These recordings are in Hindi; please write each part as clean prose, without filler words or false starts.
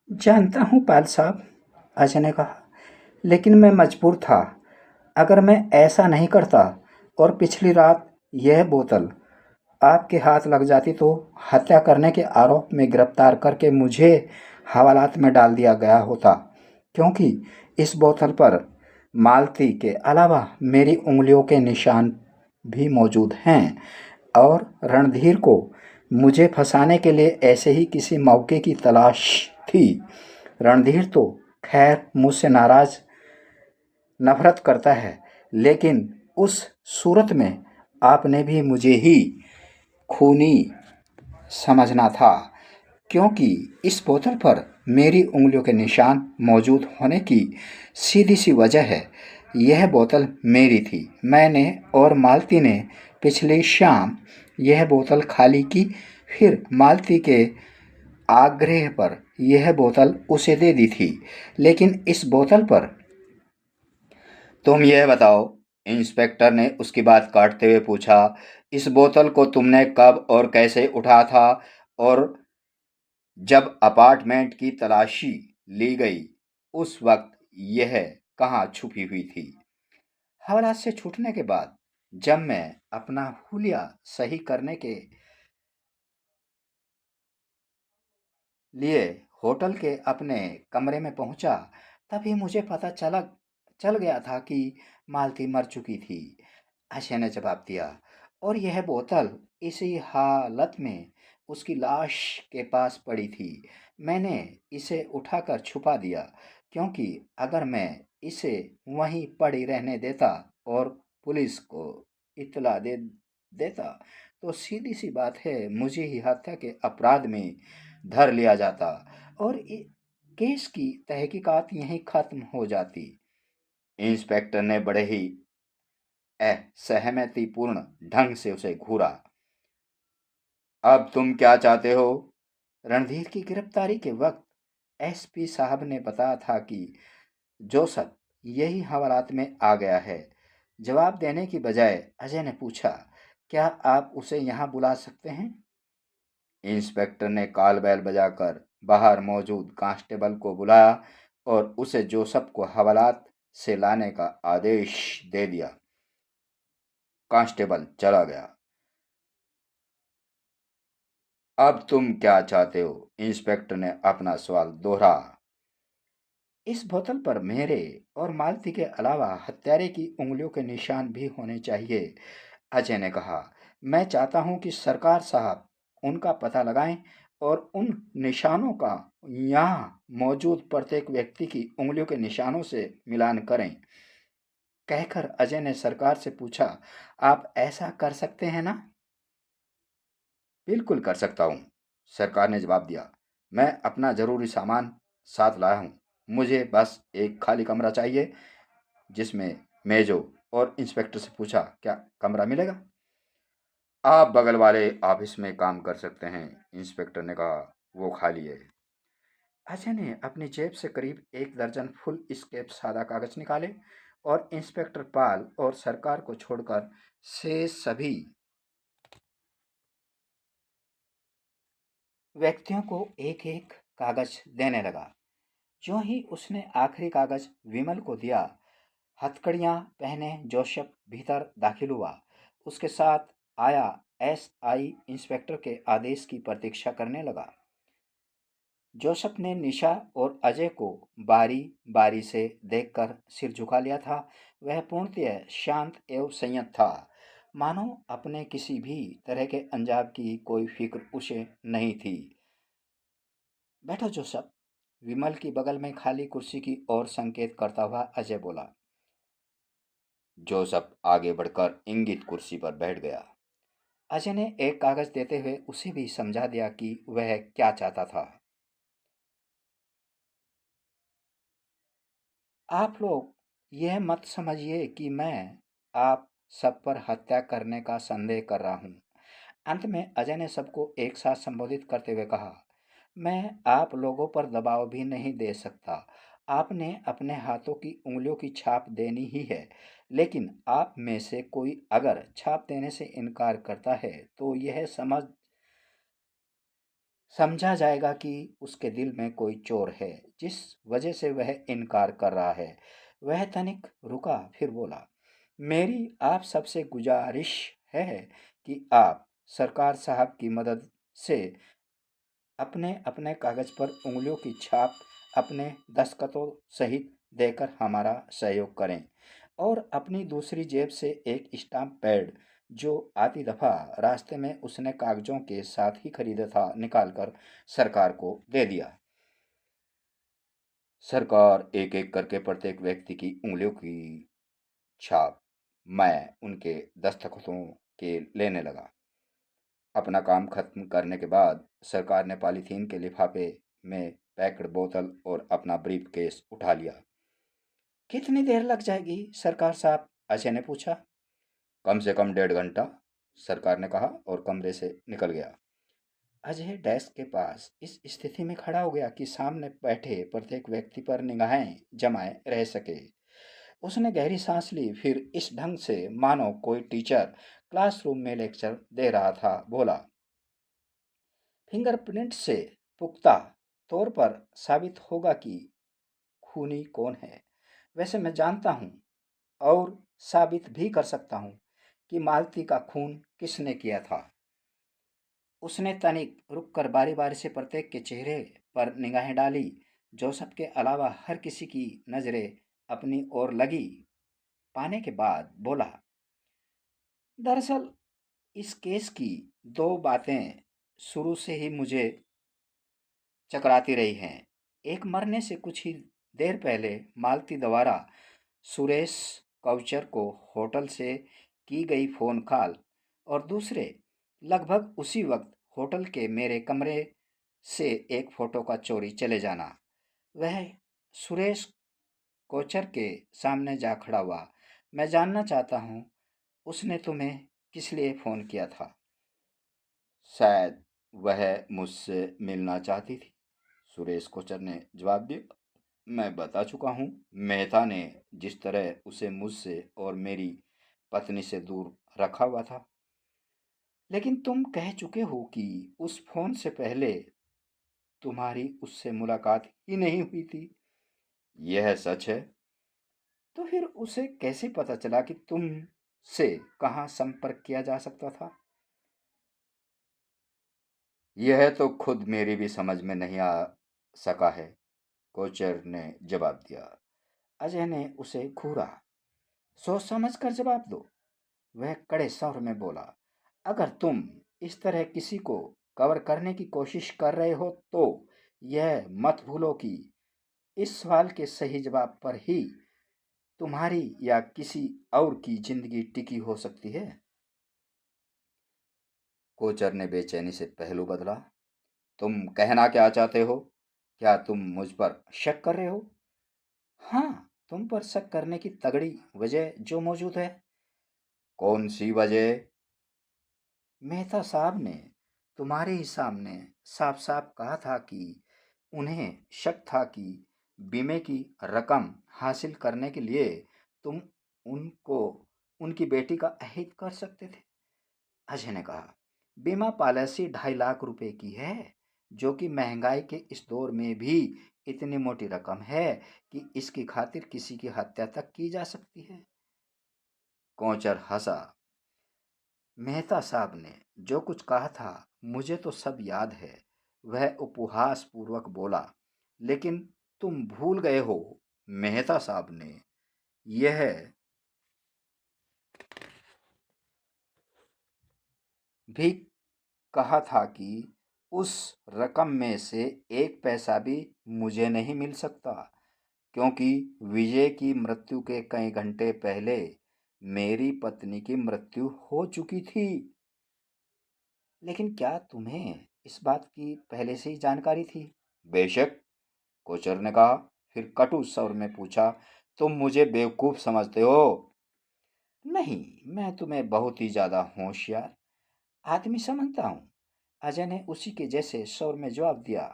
जानता हूँ पाल साहब, अजय ने कहा, लेकिन मैं मजबूर था। अगर मैं ऐसा नहीं करता और पिछली रात यह बोतल आपके हाथ लग जाती तो हत्या करने के आरोप में गिरफ्तार करके मुझे हवालात में डाल दिया गया होता, क्योंकि इस बोतल पर मालती के अलावा मेरी उंगलियों के निशान भी मौजूद हैं। और रणधीर को मुझे फंसाने के लिए ऐसे ही किसी मौके की तलाश थी। रणधीर तो खैर मुझसे नाराज नफरत करता है, लेकिन उस सूरत में आपने भी मुझे ही खूनी समझना था, क्योंकि इस बोतल पर मेरी उंगलियों के निशान मौजूद होने की सीधी सी वजह है। यह बोतल मेरी थी। मैंने और मालती ने पिछली शाम यह बोतल खाली की, फिर मालती के आग्रह पर यह बोतल उसे दे दी थी। लेकिन इस बोतल पर तुम यह बताओ, इंस्पेक्टर ने उसकी बात काटते हुए पूछा, इस बोतल को तुमने कब और कैसे उठा था? और जब अपार्टमेंट की तलाशी ली गई उस वक्त यह कहाँ छुपी हुई थी? हवालात से छूटने के बाद जब मैं अपना हुलिया सही करने के लिए होटल के अपने कमरे में पहुंचा, तभी मुझे पता चल गया था कि मालती मर चुकी थी। अशय ने जवाब दिया। और यह बोतल इसी हालत में उसकी लाश के पास पड़ी थी। मैंने इसे उठाकर छुपा दिया, क्योंकि अगर मैं इसे वहीं पड़ी रहने देता और पुलिस को इत्तला दे देता तो सीधी सी बात है, मुझे ही हत्या के अपराध में धर लिया जाता और केस की तहकीकात यहीं खत्म हो जाती। इंस्पेक्टर ने बड़े ही असहमतिपूर्ण ढंग से उसे घूरा। अब तुम क्या चाहते हो? रणधीर की गिरफ्तारी के वक्त एसपी साहब ने बताया था कि जोसफ यही हवालात में आ गया है। जवाब देने की बजाय अजय ने पूछा, क्या आप उसे यहाँ बुला सकते हैं? इंस्पेक्टर ने काल बैल बजाकर बाहर मौजूद कांस्टेबल को बुलाया और उसे जोसफ को हवालात से लाने का आदेश दे दिया। कांस्टेबल चला गया। अब तुम क्या चाहते हो? इंस्पेक्टर ने अपना सवाल दोहरा। इस बोतल पर मेरे और मालती के अलावा हत्यारे की उंगलियों के निशान भी होने चाहिए, अजय ने कहा। मैं चाहता हूं कि सरकार साहब उनका पता लगाएं और उन निशानों का यहाँ मौजूद प्रत्येक व्यक्ति की उंगलियों के निशानों से मिलान करें। कहकर अजय ने सरकार से पूछा, आप ऐसा कर सकते हैं ना? बिल्कुल कर सकता हूँ, सरकार ने जवाब दिया। मैं अपना ज़रूरी सामान साथ लाया हूँ। मुझे बस एक खाली कमरा चाहिए जिसमें मेजो। और इंस्पेक्टर से पूछा, क्या कमरा मिलेगा? आप बगल वाले ऑफिस में काम कर सकते हैं, इंस्पेक्टर ने कहा। वो खाली है। अजय ने अपनी जेब से करीब 1 दर्जन फुल स्केप सादा कागज निकाले और इंस्पेक्टर पाल और सरकार को छोड़कर से सभी व्यक्तियों को एक एक कागज देने लगा। जो ही उसने आखिरी कागज विमल को दिया, हथकड़ियां पहने जोसेफ भीतर दाखिल हुआ। उसके साथ आया एसआई इंस्पेक्टर के आदेश की प्रतीक्षा करने लगा। जोसेफ ने निशा और अजय को बारी बारी से देखकर सिर झुका लिया था। वह पूर्णतः शांत एवं संयत था, मानो अपने किसी भी तरह के अंजाम की कोई फिक्र उसे नहीं थी। बैठो जोसेफ, विमल की बगल में खाली कुर्सी की ओर संकेत करता हुआ अजय बोला। जोसेफ आगे बढ़कर इंगित कुर्सी पर बैठ गया। अजय ने एक कागज देते हुए उसे भी समझा दिया कि वह क्या चाहता था। आप लोग यह मत समझिए कि मैं आप सब पर हत्या करने का संदेह कर रहा हूँ। अंत में अजय ने सबको एक साथ संबोधित करते हुए कहा, मैं आप लोगों पर दबाव भी नहीं दे सकता। आपने अपने हाथों की उंगलियों की छाप देनी ही है, लेकिन आप में से कोई अगर छाप देने से इनकार करता है तो यह समझा जाएगा कि उसके दिल में कोई चोर है जिस वजह से वह इनकार कर रहा है। वह तनिक रुका, फिर बोला, मेरी आप सबसे गुजारिश है कि आप सरकार साहब की मदद से अपने अपने कागज पर उंगलियों की छाप अपने दस्तखतों सहित देकर हमारा सहयोग करें और अपनी दूसरी जेब से एक स्टाम्प पैड जो आती दफा रास्ते में उसने कागजों के साथ ही खरीदा था निकालकर सरकार को दे दिया। सरकार एक एक करके प्रत्येक व्यक्ति की उंगलियों की छाप मैं उनके दस्तखतों के लेने लगा। अपना काम खत्म करने के बाद सरकार ने पॉलीथीन के लिफाफे में पैक्ड बोतल और अपना ब्रीफ केस उठा लिया। कितनी देर लग जाएगी सरकार साहब? अजय ने पूछा। कम से कम 1.5 घंटा, सरकार ने कहा और कमरे से निकल गया। अजय डेस्क के पास इस स्थिति में खड़ा हो गया कि सामने बैठे प्रत्येक व्यक्ति पर निगाहें जमाए रह सके। उसने गहरी सांस ली, फिर इस ढंग से मानो कोई टीचर क्लासरूम में लेक्चर दे रहा था बोला, फिंगरप्रिंट से पुख्ता तौर पर साबित होगा कि खूनी कौन है। वैसे मैं जानता हूँ और साबित भी कर सकता हूँ कि मालती का खून किसने किया था। उसने तनिक रुककर बारी बारी से प्रत्येक के चेहरे पर निगाहें डाली। जोसेफ के अलावा हर किसी की नजरें अपनी ओर लगी पाने के बाद बोला, दरअसल इस केस की दो बातें शुरू से ही मुझे चकराती रही हैं। एक, मरने से कुछ ही देर पहले मालती द्वारा सुरेश कौचर को होटल से की गई फ़ोन कॉल और दूसरे, लगभग उसी वक्त होटल के मेरे कमरे से एक फ़ोटो का चोरी चले जाना। वह सुरेश कोचर के सामने जा खड़ा हुआ। मैं जानना चाहता हूँ उसने तुम्हें किस लिए फ़ोन किया था। शायद वह मुझसे मिलना चाहती थी, सुरेश कोचर ने जवाब दिया। मैं बता चुका हूँ, मेहता ने जिस तरह उसे मुझसे और मेरी पत्नी से दूर रखा हुआ था। लेकिन तुम कह चुके हो कि उस फोन से पहले तुम्हारी उससे मुलाकात ही नहीं हुई थी। यह सच है। तो फिर उसे कैसे पता चला कि तुम से कहाँ संपर्क किया जा सकता था? यह तो खुद मेरी भी समझ में नहीं आ सका है, कोचर ने जवाब दिया। अजय ने उसे घूरा। सोच समझ कर जवाब दो, वह कड़े स्वर में बोला। अगर तुम इस तरह किसी को कवर करने की कोशिश कर रहे हो तो यह मत भूलो कि इस सवाल के सही जवाब पर ही तुम्हारी या किसी और की जिंदगी टिकी हो सकती है। कोचर ने बेचैनी से पहलू बदला। तुम कहना क्या चाहते हो? क्या तुम मुझ पर शक कर रहे हो? हाँ, तुम पर शक करने की तगड़ी वजह जो मौजूद है। कौन सी वजह? मेहता साहब ने तुम्हारे ही सामने साफ साफ कहा था कि उन्हें शक था कि बीमे की रकम हासिल करने के लिए तुम उनको उनकी बेटी का अहित कर सकते थे। अजय ने कहा, बीमा पॉलिसी 2.5 लाख रुपए की है, जो कि महंगाई के इस दौर में भी इतनी मोटी रकम है कि इसकी खातिर किसी की हत्या तक की जा सकती है। कोचर हंसा। मेहता साहब ने जो कुछ कहा था मुझे तो सब याद है, वह उपहास पूर्वक बोला। लेकिन तुम भूल गए हो, मेहता साहब ने यह भी कहा था कि उस रकम में से एक पैसा भी मुझे नहीं मिल सकता, क्योंकि विजय की मृत्यु के कई घंटे पहले मेरी पत्नी की मृत्यु हो चुकी थी। लेकिन क्या तुम्हें इस बात की पहले से ही जानकारी थी? बेशक, कोचर ने कहा, फिर कटु स्वर में पूछा, तुम मुझे बेवकूफ समझते हो? नहीं, मैं तुम्हें बहुत ही ज्यादा होशियार आदमी समझता हूँ। अजय ने उसी के जैसे स्वर में जवाब दिया।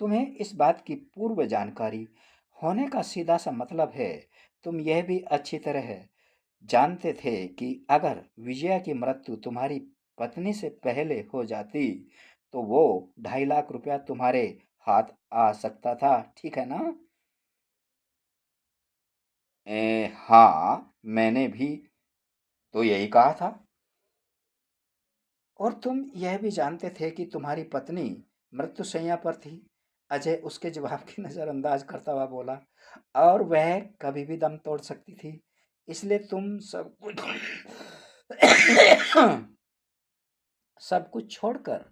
तुम्हें इस बात की पूर्व जानकारी होने का सीधा सा मतलब है, तुम यह भी अच्छी तरह जानते थे कि अगर विजया की मृत्यु तुम्हारी पत्नी से पहले हो जाती तो वो 2.5 लाख रुपया तुम्हारे हाथ आ सकता था, ठीक है ना? हाँ, मैंने भी तो यही कहा था। और तुम यह भी जानते थे कि तुम्हारी पत्नी मृत्युशैया पर थी। अजय उसके जवाब की नजरअंदाज करता हुआ बोला, और वह कभी भी दम तोड़ सकती थी, इसलिए तुम सब कुछ सब कुछ छोड़कर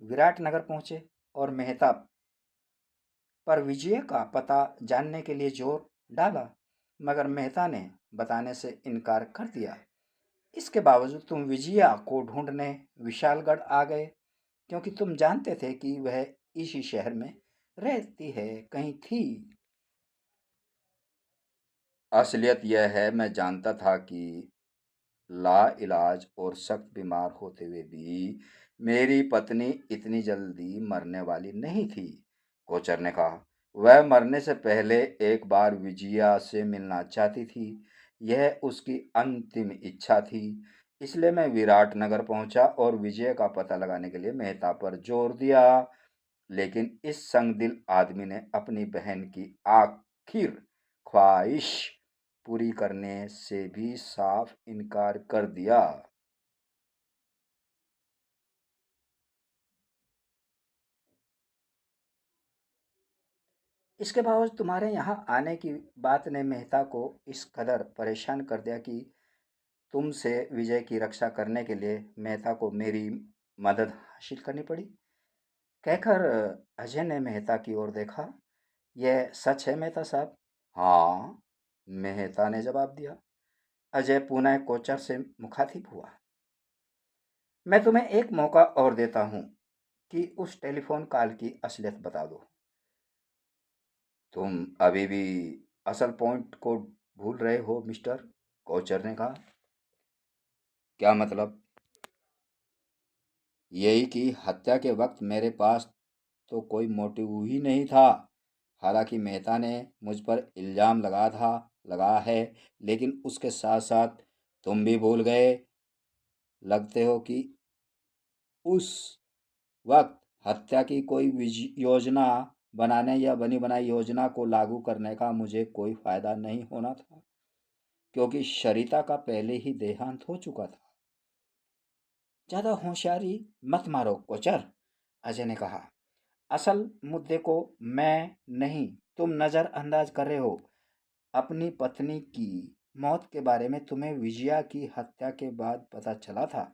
विराटनगर पहुंचे और मेहता पर विजय का पता जानने के लिए जोर डाला, मगर मेहता ने बताने से इनकार कर दिया। इसके बावजूद तुम विजया को ढूंढने विशालगढ़ आ गए, क्योंकि तुम जानते थे कि वह इसी शहर में रहती है, कहीं थी। असलियत यह है, मैं जानता था कि लाइलाज और सख्त बीमार होते हुए भी मेरी पत्नी इतनी जल्दी मरने वाली नहीं थी, कोचर ने कहा। वह मरने से पहले एक बार विजया से मिलना चाहती थी। यह उसकी अंतिम इच्छा थी। इसलिए मैं विराटनगर पहुंचा और विजय का पता लगाने के लिए मेहता पर जोर दिया। लेकिन इस संगदिल आदमी ने अपनी बहन की आखिर ख्वाहिश पूरी करने से भी साफ इनकार कर दिया। इसके बावजूद तुम्हारे यहाँ आने की बात ने मेहता को इस कदर परेशान कर दिया कि तुमसे विजय की रक्षा करने के लिए मेहता को मेरी मदद हासिल करनी पड़ी, कहकर अजय ने मेहता की ओर देखा। यह सच है मेहता साहब? हाँ, मेहता ने जवाब दिया। अजय पुनः कोचर से मुखातिब हुआ। मैं तुम्हें एक मौका और देता हूँ कि उस टेलीफोन कॉल की असलियत बता दो। तुम अभी भी असल पॉइंट को भूल रहे हो मिस्टर, कोचर ने कहा। क्या मतलब? यही कि हत्या के वक्त मेरे पास तो कोई मोटिव ही नहीं था। हालांकि मेहता ने मुझ पर इल्ज़ाम लगा है, लेकिन उसके साथ साथ तुम भी भूल गए लगते हो कि उस वक्त हत्या की कोई योजना बनाने या बनी बनाई योजना को लागू करने का मुझे कोई फायदा नहीं होना था, क्योंकि शरीता का पहले ही देहांत हो चुका था। ज्यादा होशियारी मत मारो कोचर, अजय ने कहा। असल मुद्दे को मैं नहीं, तुम नजरअंदाज कर रहे हो। अपनी पत्नी की मौत के बारे में तुम्हें विजया की हत्या के बाद पता चला था।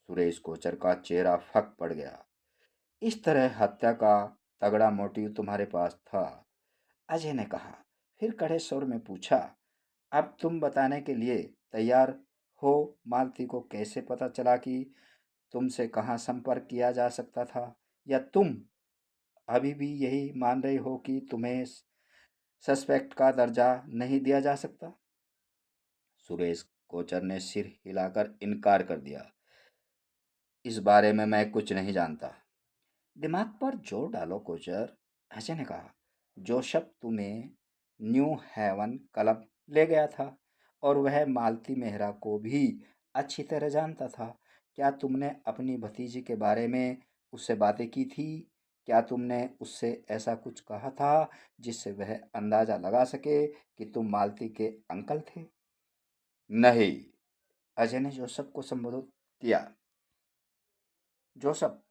सुरेश कोचर का चेहरा फक पड़ गया। इस तरह हत्या का तगड़ा मोटिव तुम्हारे पास था, अजय ने कहा। फिर कड़े स्वर में पूछा, अब तुम बताने के लिए तैयार हो मालती को कैसे पता चला कि तुमसे कहाँ संपर्क किया जा सकता था, या तुम अभी भी यही मान रहे हो कि तुम्हें सस्पेक्ट का दर्जा नहीं दिया जा सकता? सुरेश कोचर ने सिर हिलाकर इनकार कर दिया। इस बारे में मैं कुछ नहीं जानता। दिमाग पर जोर डालो कोचर, अजय ने कहा। जोशप तुम्हें न्यू हेवन क्लब ले गया था और वह मालती मेहरा को भी अच्छी तरह जानता था। क्या तुमने अपनी भतीजी के बारे में उससे बातें की थी? क्या तुमने उससे ऐसा कुछ कहा था जिससे वह अंदाजा लगा सके कि तुम मालती के अंकल थे? नहीं, अजय ने जोसफ को संबोधित किया। जोसफ,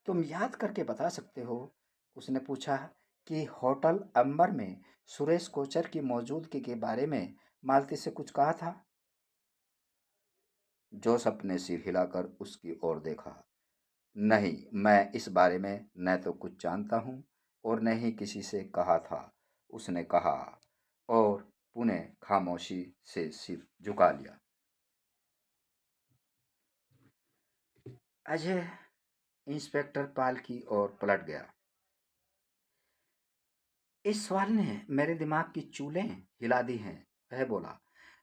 तुम याद करके बता सकते हो? उसने पूछा कि होटल अंबर में सुरेश कोचर की मौजूदगी के बारे में मालती से कुछ कहा था? जोसफ ने सिर हिलाकर उसकी ओर देखा। नहीं, मैं इस बारे में न तो कुछ जानता हूँ और न ही किसी से कहा था, उसने कहा और पुनः खामोशी से सिर झुका लिया। अजय इंस्पेक्टर पाल की ओर पलट गया। इस सवाल ने मेरे दिमाग की चूलें हिला दी हैं, वह बोला।